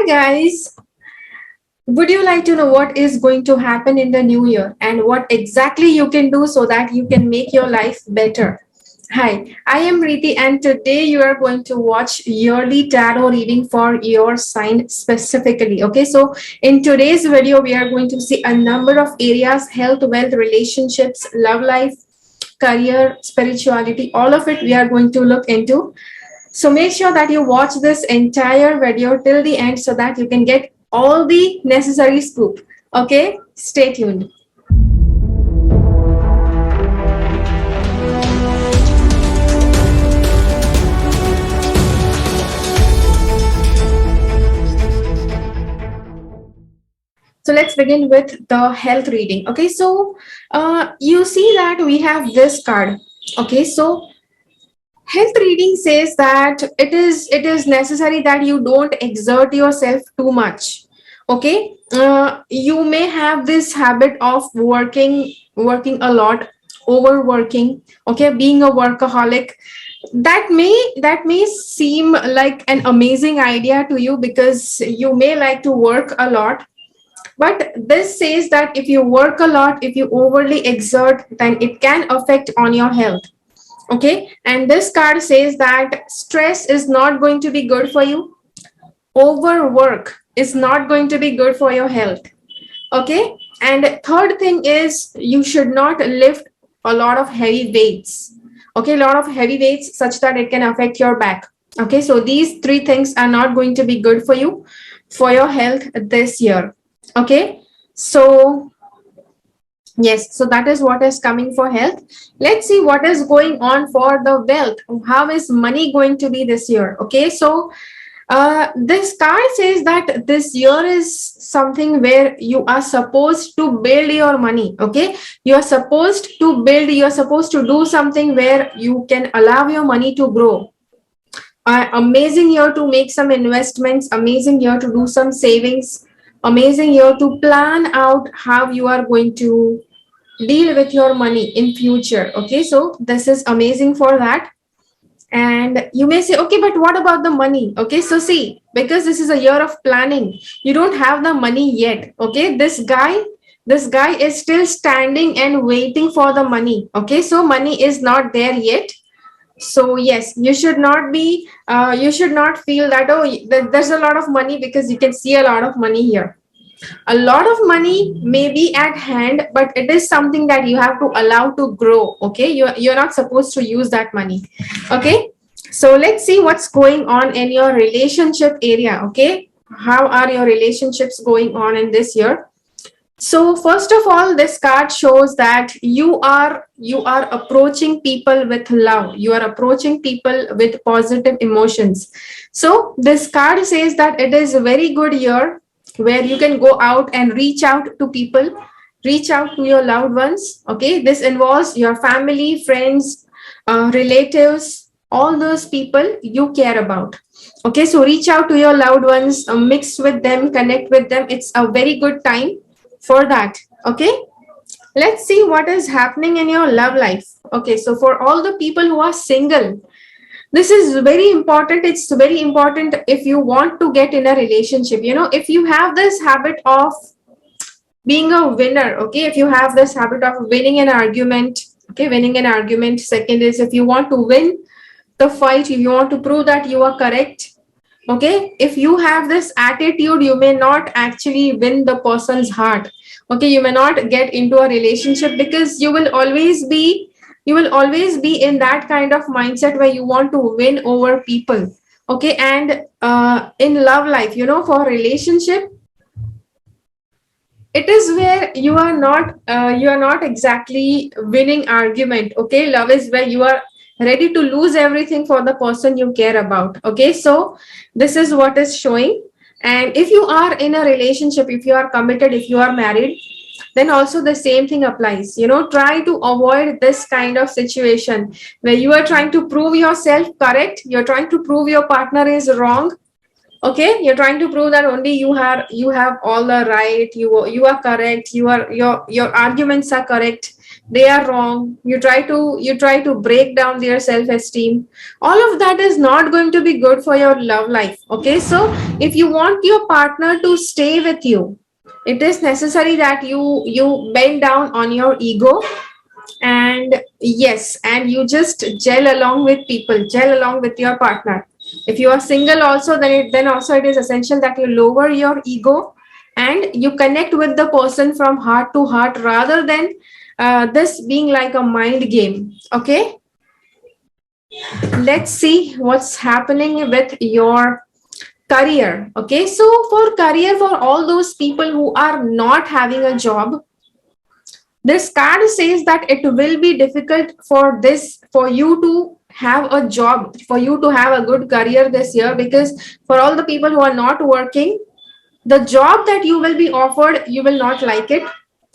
guys. Would you like to know what is going to happen in the new year and what exactly you can do so that you can make your life better? Hi, I am Riti, and today you are going to watch yearly tarot reading for your sign specifically. Okay, so in today's video, we are going to see a number of areas: health, wealth, relationships, love life, career, spirituality, all of it we are going to look into. So make sure that you watch this entire video till the end so that you can get all the necessary scoop. Okay, stay tuned. So let's begin with the health reading. Okay, so you see that we have this card. Okay, so health reading says that it is necessary that you don't exert yourself too much. Okay, you may have this habit of working a lot, overworking. Okay, being a workaholic, that may seem like an amazing idea to you because you may like to work a lot, but this says that if you work a lot, if you overly exert, then it can affect on your health. Okay, and this card says that stress is not going to be good for you. Overwork is not going to be good for your health. Okay, and third thing is you should not lift a lot of heavy weights. Okay, a lot of heavy weights such that it can affect your back. Okay, so these three things are not going to be good for you, for your health this year. Okay, so yes, so that is what is coming for health. Let's see what is going on for the wealth. How is money going to be this year? Okay, so this card says that this year is something where you are supposed to build your money. Okay, you are supposed to build, you are supposed to do something where you can allow your money to grow. Amazing year to make some investments, amazing year to do some savings, amazing year to plan out how you are going to deal with your money in future. Okay, so this is amazing for that. And you may say, okay, but what about the money? Okay, so see, because this is a year of planning, you don't have the money yet. Okay, this guy is still standing and waiting for the money. Okay, so money is not there yet. So yes, you should not feel that, oh, there's a lot of money, because you can see a lot of money here. A lot of money may be at hand, but it is something that you have to allow to grow. Okay, you're not supposed to use that money. Okay, so let's see what's going on in your relationship area. Okay, how are your relationships going on in this year? So first of all, this card shows that you are approaching people with love. You are approaching people with positive emotions. So this card says that it is a very good year where you can go out and reach out to people, reach out to your loved ones. Okay, this involves your family, friends, relatives, all those people you care about. Okay, so reach out to your loved ones, mix with them, connect with them. It's a very good time for that. Okay, let's see what is happening in your love life. Okay, so for all the people who are single, this is very important. It's very important if you want to get in a relationship. If you have this habit of being a winner, okay, if you have this habit of winning an argument, okay, winning an argument. Second is, if you want to win the fight, if you want to prove that you are correct. Okay, if you have this attitude, you may not actually win the person's heart. Okay, you may not get into a relationship because you will always be in that kind of mindset where you want to win over people. Okay, and in love life, for relationship, it is where you are not exactly winning argument. Okay, love is where you are ready to lose everything for the person you care about. Okay, so this is what is showing. And if you are in a relationship, if you are committed, if you are married, then also the same thing applies. Try to avoid this kind of situation where you are trying to prove yourself correct, you're trying to prove your partner is wrong. Okay, you're trying to prove that only you have all the right, you are correct, your arguments are correct, they are wrong. You try to break down their self-esteem. All of that is not going to be good for your love life. Okay, so if you want your partner to stay with you, it is necessary that you bend down on your ego, and yes, and you just gel along with people, gel along with your partner. If you are single also, then also it is essential that you lower your ego and you connect with the person from heart to heart, rather than this being like a mind game. Okay, let's see what's happening with your career. Okay, so for career, for all those people who are not having a job, this card says that it will be difficult for you to have a job, for you to have a good career this year, because for all the people who are not working, the job that you will be offered, you will not like it.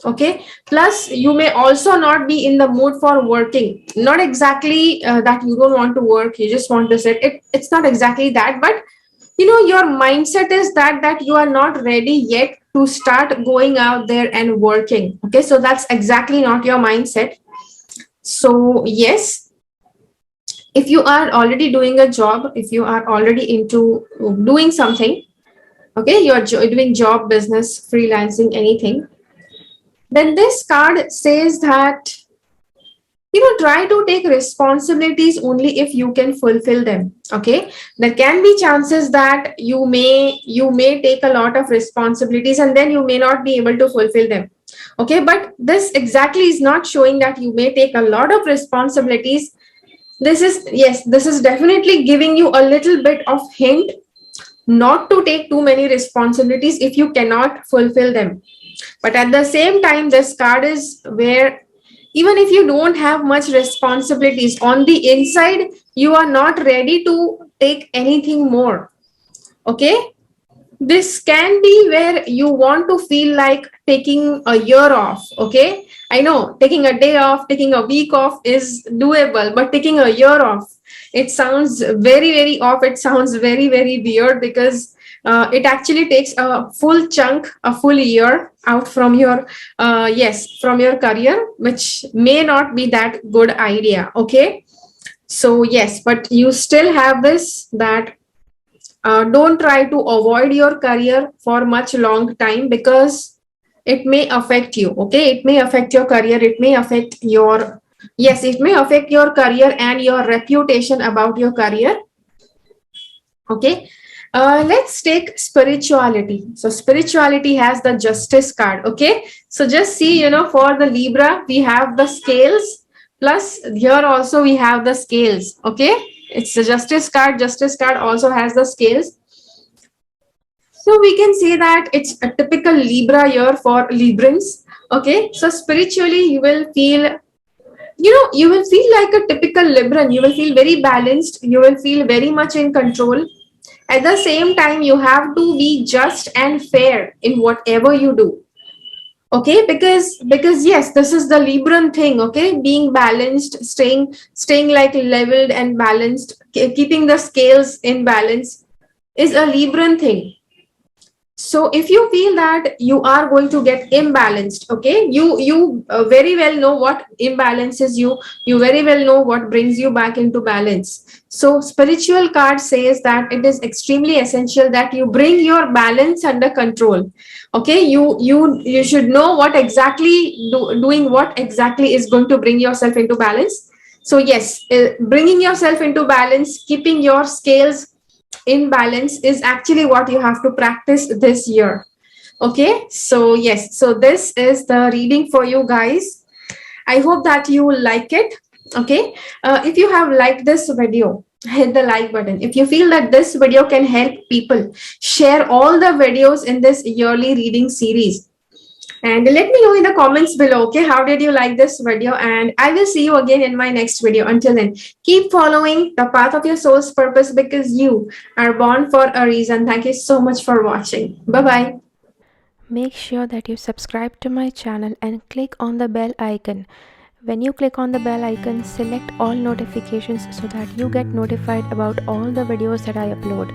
Okay, plus you may also not be in the mood for working. Not exactly that you don't want to work, you just want to sit. It's not exactly that, but your mindset is that you are not ready yet to start going out there and working. Okay, so that's exactly not your mindset. So yes, if you are already doing a job, if you are already into doing something, okay, you're doing job, business, freelancing, anything, then this card says that try to take responsibilities only if you can fulfill them. Okay, there can be chances that you may take a lot of responsibilities and then you may not be able to fulfill them. Okay, but this exactly is not showing that you may take a lot of responsibilities. This is definitely giving you a little bit of hint not to take too many responsibilities if you cannot fulfill them. But at the same time, this card is where even if you don't have much responsibilities on the inside, you are not ready to take anything more. Okay, this can be where you want to feel like taking a year off. Okay, I know taking a day off, taking a week off is doable, but taking a year off, it sounds very very off. It sounds very very weird, because it actually takes a full chunk, a full year out from your from your career, which may not be that good idea. Okay, so yes, but you still have this, that don't try to avoid your career for much long time, because it may affect you. Okay, it may affect your career, it may affect your, yes, it may affect your career and your reputation about your career. Okay, let's take spirituality. So spirituality has the justice card. Okay, so just see, for the Libra we have the scales, plus here also we have the scales. Okay, it's the justice card. Justice card also has the scales. So we can say that it's a typical Libra year for Librans. Okay, so spiritually you will feel like a typical Libran. You will feel very balanced, you will feel very much in control. At the same time, you have to be just and fair in whatever you do. Okay, because yes, this is the Libran thing. Okay, being balanced, staying like leveled and balanced, keeping the scales in balance is a Libran thing. So if you feel that you are going to get imbalanced, okay, you very well know what imbalances you very well know what brings you back into balance. So spiritual card says that it is extremely essential that you bring your balance under control. Okay, you should know what exactly doing what exactly is going to bring yourself into balance. So yes, bringing yourself into balance, keeping your scales in balance is actually what you have to practice this year. Okay, so yes, so this is the reading for you guys. I hope that you will like it. Okay, if you have liked this video, hit the like button. If you feel that this video can help people, share all the videos in this yearly reading series, and let me know in the comments below. Okay, how did you like this video? And I will see you again in my next video. Until then, keep following the path of your soul's purpose, because you are born for a reason. Thank you so much for watching. Bye bye. Make sure that you subscribe to my channel and click on the bell icon. When you click on the bell icon, select all notifications so that you get notified about all the videos that I upload.